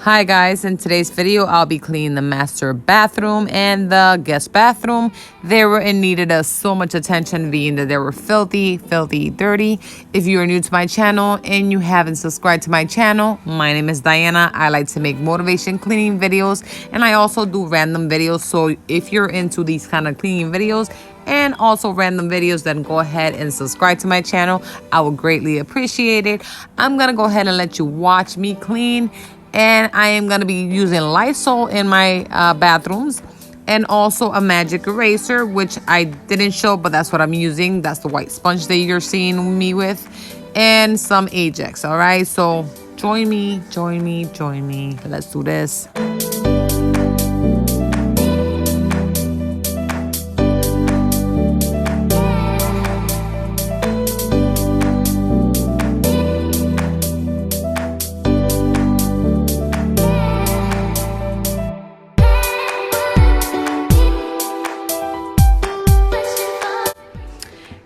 Hi guys, in today's video I'll be cleaning the master bathroom and the guest bathroom. They were in needed of so much attention, being that they were filthy, dirty. If you are new to my channel and you haven't subscribed to my channel, my name is Diana. I like to make motivation cleaning videos, and I also do random videos. So if you're into these kind of cleaning videos and also random videos, then go ahead and subscribe to my channel. I would greatly appreciate it. I'm gonna go ahead and let you watch me clean. And I am going to be using Lysol in my bathrooms, and also a magic eraser, which I didn't show, but that's what I'm using. That's the white sponge that you're seeing me with, and some Ajax. All right, so join me. Let's do this.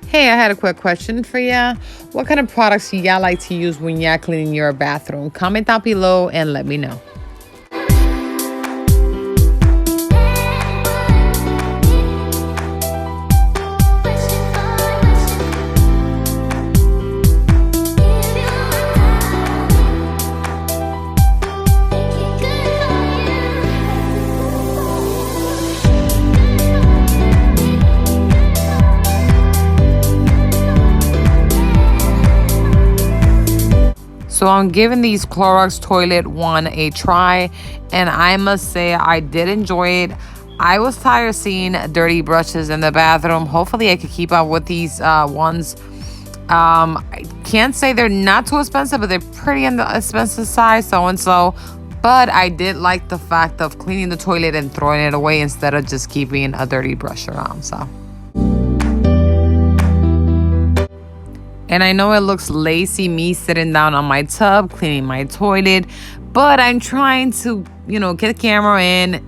Hey, I had a quick question for ya. What kind of products do y'all like to use when y'all cleaning your bathroom? Comment down below and let me know. So I'm giving these Clorox Toilet One a try, and I must say I did enjoy it. I was tired of seeing dirty brushes in the bathroom. Hopefully I could keep up with these ones. I can't say they're not too expensive, but they're pretty on the expensive side, so. But I did like the fact of cleaning the toilet and throwing it away instead of just keeping a dirty brush around, so. And I know it looks lazy, me sitting down on my tub, cleaning my toilet, but I'm trying to, get the camera in,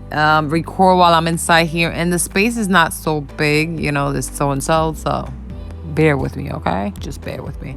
record while I'm inside here, and the space is not so big, this so bear with me, okay? Just bear with me.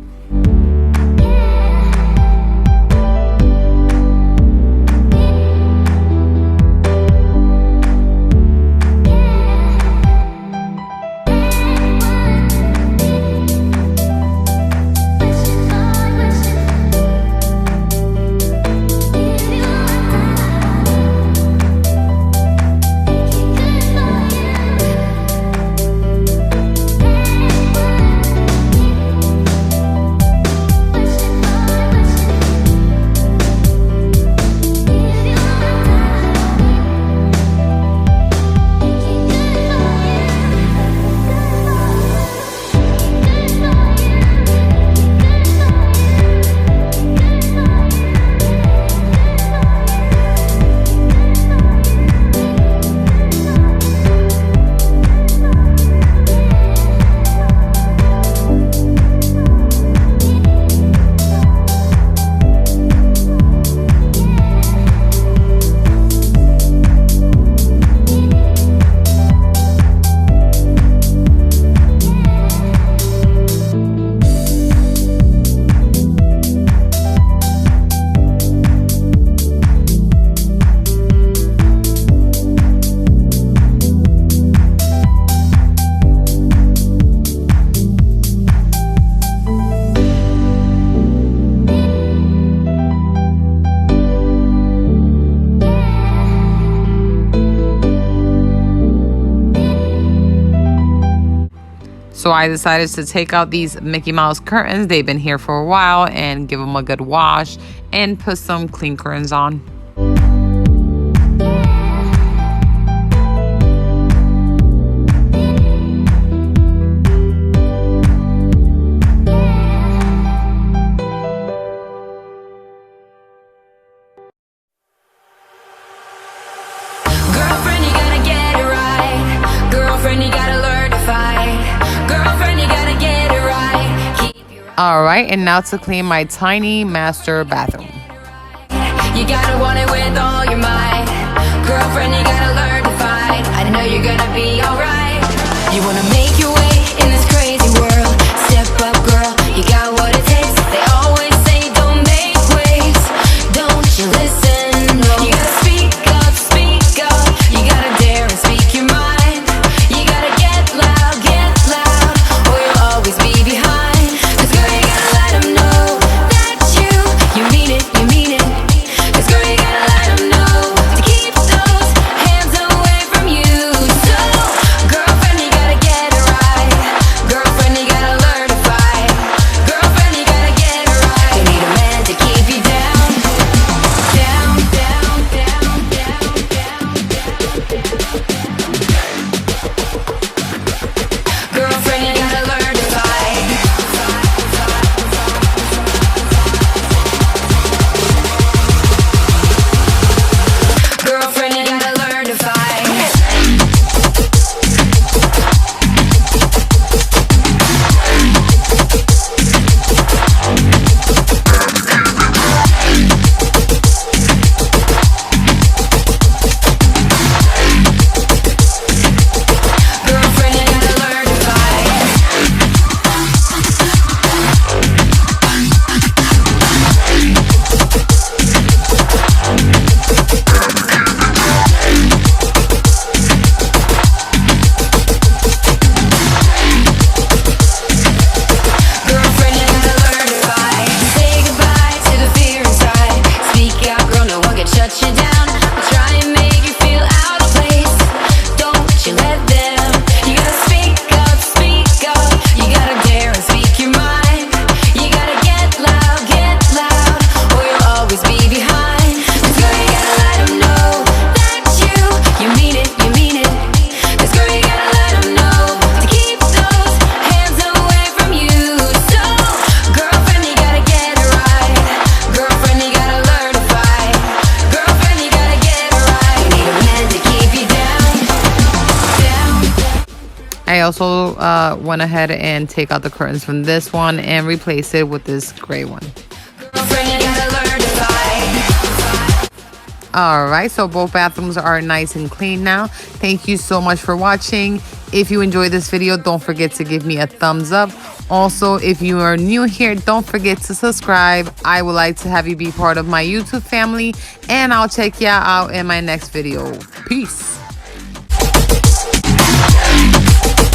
So I decided to take out these Mickey Mouse curtains. They've been here for a while, and give them a good wash and put some clean curtains on. Girlfriend, you gotta get it right. Girlfriend, you gotta learn to fight. Girlfriend, you gotta get it right. All right, and now to clean my tiny master bathroom. You gotta want it with all your might. Girlfriend, you gotta learn to fight. I know you're gonna be alright. You wanna make your way in this crazy world. Step up, girl, you got what it takes. They always say don't make waves. Don't you listen, no. I also went ahead and take out the curtains from this one and replace it with this gray one. Girlfriend, you gotta learn to fight. All right, so both bathrooms are nice and clean now. Thank you so much for watching. If you enjoyed this video, don't forget to give me a thumbs up. Also, if you are new here, don't forget to subscribe. I would like to have you be part of my YouTube family, and I'll check y'all out in my next video. Peace.